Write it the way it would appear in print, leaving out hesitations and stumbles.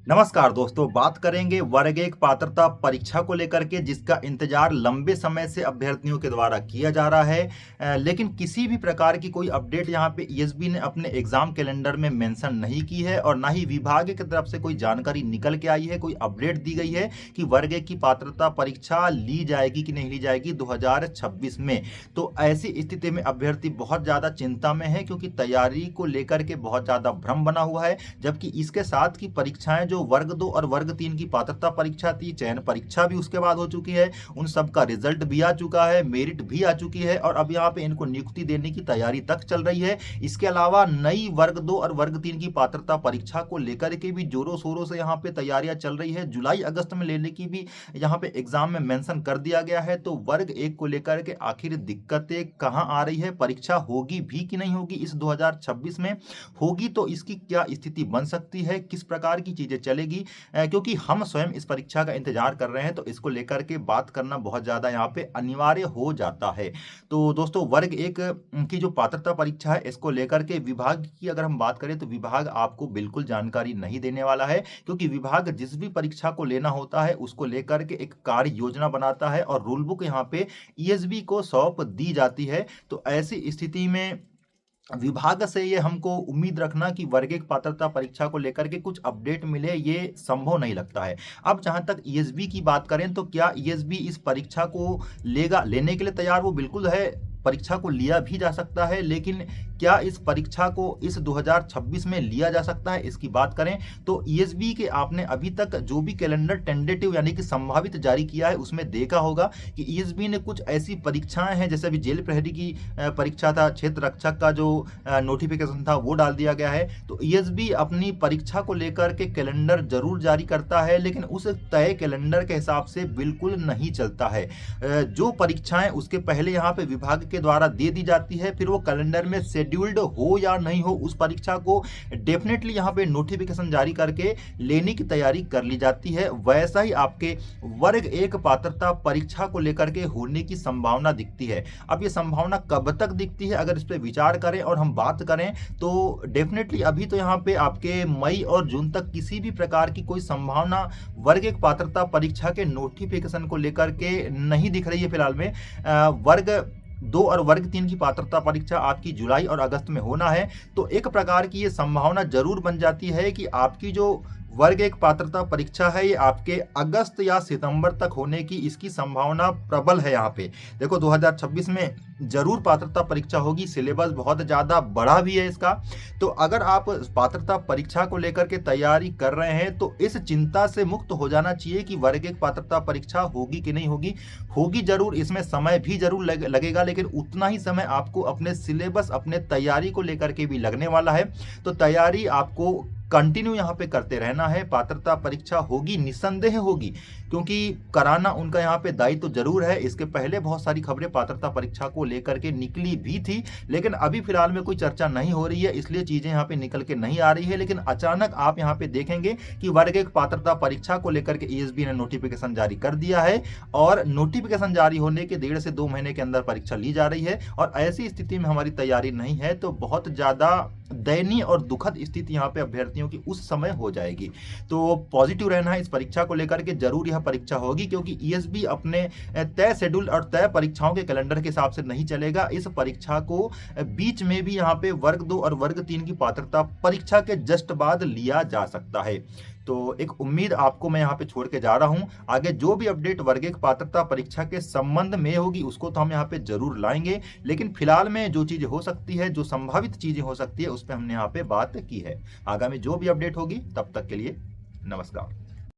नमस्कार दोस्तों, बात करेंगे वर्ग एक पात्रता परीक्षा को लेकर के जिसका इंतजार लंबे समय से अभ्यर्थियों के द्वारा किया जा रहा है। लेकिन किसी भी प्रकार की कोई अपडेट यहाँ पे ईएसबी ने अपने एग्जाम कैलेंडर में मेंशन नहीं की है और ना ही विभाग की तरफ से कोई जानकारी निकल के आई है, कोई अपडेट दी गई है कि वर्ग एक की पात्रता परीक्षा ली जाएगी कि नहीं ली जाएगी 2026 में। तो ऐसी स्थिति में अभ्यर्थी बहुत ज़्यादा चिंता में है क्योंकि तैयारी को लेकर के बहुत ज़्यादा भ्रम बना हुआ है। जबकि इसके साथ की परीक्षाएं जो वर्ग 2 और वर्ग 3 की पात्रता परीक्षा थी, चयन परीक्षा भी उसके बाद हो चुकी है, उन सब का रिजल्ट भी आ चुका है, मेरिट भी आ चुकी है और अब यहाँ पे इनको नियुक्ति देने की तैयारी तक चल रही है। इसके अलावा नई वर्ग 2 और वर्ग 3 की पात्रता परीक्षा को लेकर के भी जोरों शोरों से यहाँ पे तैयारियां चल रही है। जुलाई अगस्त में लेने की भी यहाँ पे एग्जाम में मेंशन कर दिया गया है। तो वर्ग 1 को लेकर के आखिर दिक्कतें कहाँ आ रही है, परीक्षा होगी भी कि नहीं होगी इस 2026 में, होगी तो इसकी क्या स्थिति बन सकती है, किस प्रकार की चीजें चलेगी, क्योंकि हम स्वयं इस परीक्षा का इंतजार कर रहे हैं तो इसको लेकर के बात करना बहुत ज़्यादा यहाँ पे अनिवार्य हो जाता है। तो दोस्तों, वर्ग एक की जो पात्रता परीक्षा है इसको लेकर के विभाग की अगर हम बात करें तो विभाग आपको बिल्कुल जानकारी नहीं देने वाला है, क्योंकि विभाग जिस भी परीक्षा को लेना होता है उसको लेकर के एक कार्य योजना बनाता है और रूल बुक यहाँ पे ईएसबी को सौंप दी जाती है। तो ऐसी स्थिति में विभाग से ये हमको उम्मीद रखना कि वर्ग एक पात्रता परीक्षा को लेकर के कुछ अपडेट मिले, ये संभव नहीं लगता है। अब जहां तक ईएसबी की बात करें तो क्या ईएसबी इस परीक्षा को लेने के लिए तैयार? वो बिल्कुल है, परीक्षा को लिया भी जा सकता है, लेकिन क्या इस परीक्षा को इस 2026 में लिया जा सकता है, इसकी बात करें तो ईएसबी के आपने अभी तक जो भी कैलेंडर टेंटेटिव यानी कि संभावित जारी किया है उसमें देखा होगा कि ईएसबी ने कुछ ऐसी परीक्षाएं हैं, जैसे अभी जेल प्रहरी की परीक्षा था, क्षेत्र रक्षक का जो नोटिफिकेशन था वो डाल दिया गया है। तो ईएसबी अपनी परीक्षा को लेकर के कैलेंडर जरूर जारी करता है, लेकिन उस तय कैलेंडर के हिसाब से बिल्कुल नहीं चलता है। जो परीक्षाएं उसके पहले यहाँ पे विभाग के द्वारा दे दी जाती है, फिर वो कैलेंडर में शेड्यूल्ड हो या नहीं हो, उस परीक्षा को डेफिनेटली यहाँ पे नोटिफिकेशन जारी करके लेने की तैयारी कर ली जाती है। वैसा ही आपके वर्ग एक पात्रता परीक्षा को लेकर के होने की संभावना दिखती है। अब ये संभावना कब तक दिखती है, अगर इस पर विचार करें और हम बात करें तो डेफिनेटली अभी तो यहाँ पे आपके मई और जून तक किसी भी प्रकार की कोई संभावना वर्ग एक पात्रता परीक्षा के नोटिफिकेशन को लेकर के नहीं दिख रही है फिलहाल में। वर्ग 2 और वर्ग 3 की पात्रता परीक्षा आपकी जुलाई और अगस्त में होना है, तो एक प्रकार की ये संभावना जरूर बन जाती है कि आपकी जो वर्ग एक पात्रता परीक्षा है ये आपके अगस्त या सितंबर तक होने की इसकी संभावना प्रबल है। यहाँ पे देखो 2026 में जरूर पात्रता परीक्षा होगी, सिलेबस बहुत ज़्यादा बड़ा भी है इसका। तो अगर आप पात्रता परीक्षा को लेकर के तैयारी कर रहे हैं तो इस चिंता से मुक्त हो जाना चाहिए कि वर्ग एक पात्रता परीक्षा होगी कि नहीं होगी। होगी जरूर, इसमें समय भी जरूर लगेगा, लेकिन उतना ही समय आपको अपने सिलेबस, अपने तैयारी को लेकर के भी लगने वाला है। तो तैयारी आपको कंटिन्यू यहाँ पे करते रहना है। पात्रता परीक्षा होगी, निसंदेह होगी, क्योंकि कराना उनका यहाँ पे दायित्व तो जरूर है। इसके पहले बहुत सारी खबरें पात्रता परीक्षा को लेकर के निकली भी थी, लेकिन अभी फिलहाल में कोई चर्चा नहीं हो रही है, इसलिए चीजें यहाँ पे निकल के नहीं आ रही है। लेकिन अचानक आप यहाँ पे देखेंगे कि वर्ग एक पात्रता परीक्षा को लेकर के ईएसबी ने नोटिफिकेशन जारी कर दिया है और नोटिफिकेशन जारी होने के 1.5 से 2 महीने के अंदर परीक्षा ली जा रही है। और ऐसी स्थिति में हमारी तैयारी नहीं है तो बहुत ज्यादा दयनीय और दुखद स्थिति यहाँ पे अभ्यर्थियों की उस समय हो जाएगी। तो पॉजिटिव रहना है, इस परीक्षा को लेकर के जरूर यह परीक्षा होगी, क्योंकि ईएसबी अपने तय शेड्यूल और तय परीक्षाओं के कैलेंडर के हिसाब से नहीं चलेगा। इस परीक्षा को बीच में भी यहाँ पे वर्ग 2 और वर्ग 3 की पात्रता परीक्षा के जस्ट बाद लिया जा सकता है। तो एक उम्मीद आपको मैं यहाँ पे छोड़ के जा रहा हूँ। आगे जो भी अपडेट वर्ग एक पात्रता परीक्षा के संबंध में होगी उसको तो हम यहाँ पे जरूर लाएंगे, लेकिन फिलहाल में जो चीजें हो सकती है, जो संभावित चीजें हो सकती है, उस पर हमने यहाँ पे बात की है। आगामी जो भी अपडेट होगी तब तक के लिए नमस्कार।